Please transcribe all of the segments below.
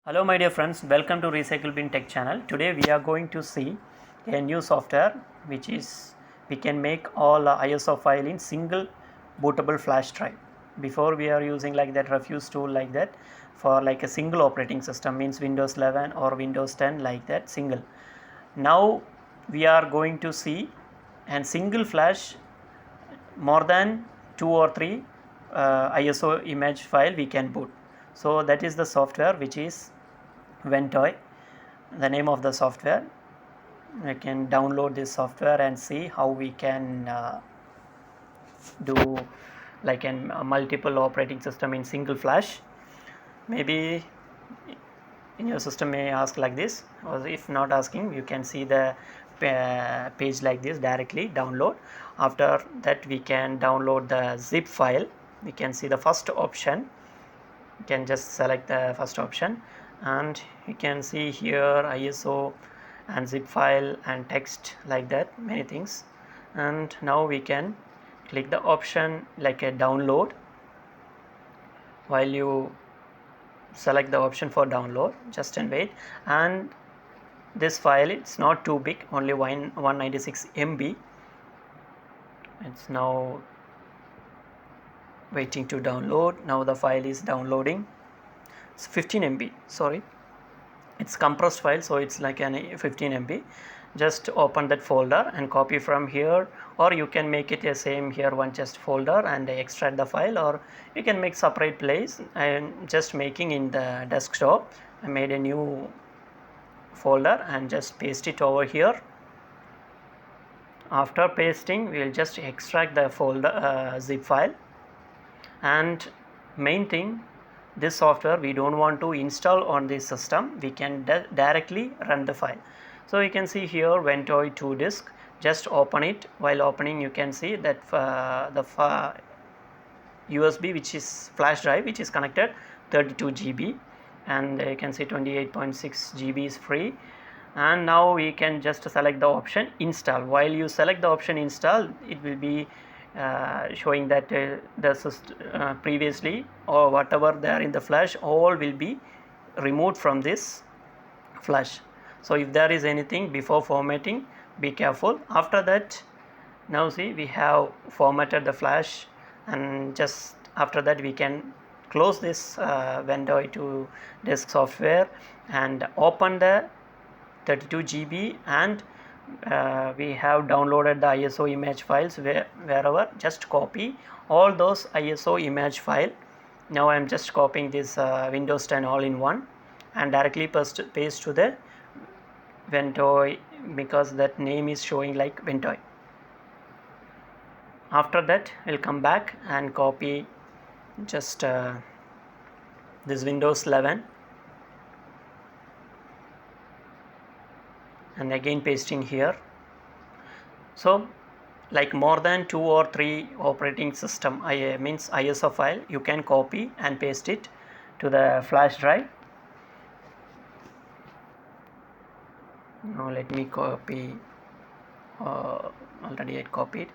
Hello my dear friends, welcome to Recyclebintech channel. Today we are going to see a new software which is we can make all ISO file in single bootable flash drive. Before we are using like that Rufus tool like that for like a single operating system, means Windows 11 or Windows 10 like that single. Now we are going to see and single flash more than 2 or 3 ISO image file we can boot. So that is the software which is Ventoy, the name of the software. I can download this software and see how we can do like a multiple operating system in single flash. Maybe in your system may ask like this, or if not asking, you can see the page like this directly download. After that we can download the zip file. We can see the first option. You can just select the first option and you can see here ISO and zip file and text like that, many things. And now we can click the option like a download. While you select the option for download, just and wait, and this file, it's not too big, only 196 MB. It's now waiting to download. Now the file is downloading. It's 15 MB, sorry, it's compressed file, so it's like an 15 MB. Just open that folder and copy from here, or you can make it a same here one just folder and extract the file, or you can make separate place. I'm just making in the desktop. I made a new folder and just paste it over here. After pasting, we will just extract the folder zip file. And main thing, this software we don't want to install on this system, we can directly run the file. So you can see here Ventoy 2 disk, just open it. While opening, you can see that the USB which is flash drive which is connected 32 GB, and you can see 28.6 GB is free. And now we can just select the option install. While you select the option install, it will be showing that the previously or whatever there in the flash all will be removed from this flash. So if there is anything before formatting, be careful. After that, now see we have formatted the flash, and just after that we can close this Ventoy to disk software and open the 32 GB, and we have downloaded the ISO image files wherever. Just copy all those ISO image file. Now I am just copying this Windows 10 all-in-one and directly paste to the Ventoy, because that name is showing like Ventoy. After that, we'll come back and copy just this Windows 11 and again pasting here. So like more than 2 or 3 operating system means ISO file, you can copy and paste it to the flash drive. Now let me copy, already I copied.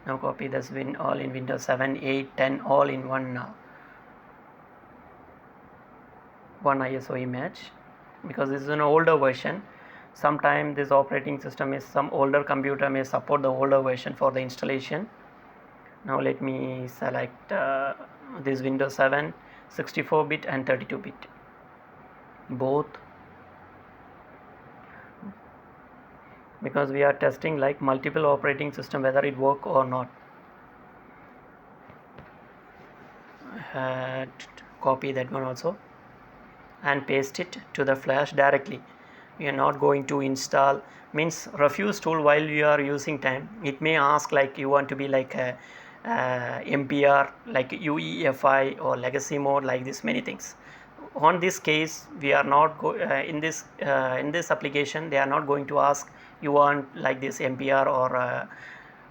Now copy this all in Windows 7, 8, 10 all in one ISO image, because this is an older version. Sometimes this operating system is some older computer may support the older version for the installation. Now let me select this Windows 7 64-bit and 32-bit both, because we are testing like multiple operating system whether it work or not. Copy that one also and paste it to the flash directly. We are not going to install, means Rufus tool. While you are using time, it may ask like you want to be like a MPR, like UEFI or legacy mode, like this many things. On this case, we are not in this application, they are not going to ask you want like this MPR or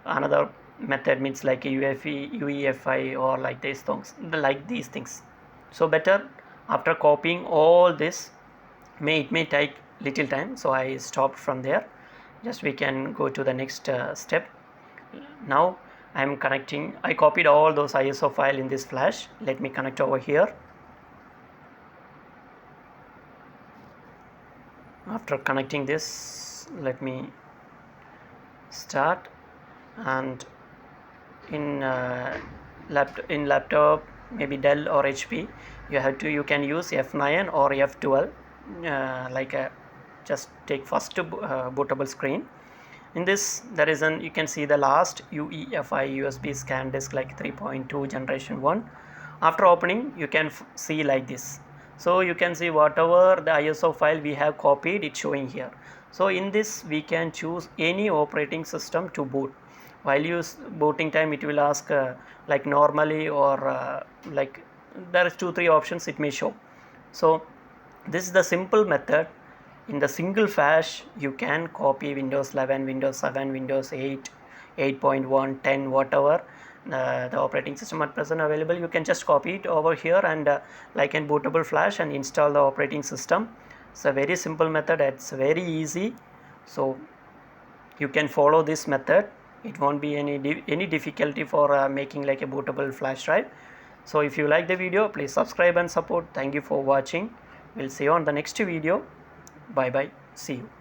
another method, means like a UEFI or like these things. So better after copying all this, it may take little time, so I stopped from there. Just we can go to the next step. Now I am connecting. I copied all those ISO file in this flash. Let me connect over here. After connecting this, let me start. And in laptop, maybe Dell or HP, you can use F9 or F12, just take first bootable screen. In this, there is you can see the last UEFI USB scan disk, like 3.2 generation 1. After opening, you can see like this. So you can see whatever the ISO file we have copied, it's showing here. So in this, we can choose any operating system to boot. While booting time, it will ask like normally, or like there is 2-3 options it may show. So this is the simple method. In the single flash, you can copy Windows 11, Windows 7, Windows 8, 8.1, 10, whatever the operating system at present available. You can just copy it over here and like in bootable flash and install the operating system. It's a very simple method. It's very easy. So you can follow this method. It won't be any difficulty for making like a bootable flash drive. So if you like the video, please subscribe and support. Thank you for watching. We'll see you on the next video. Bye bye. See you.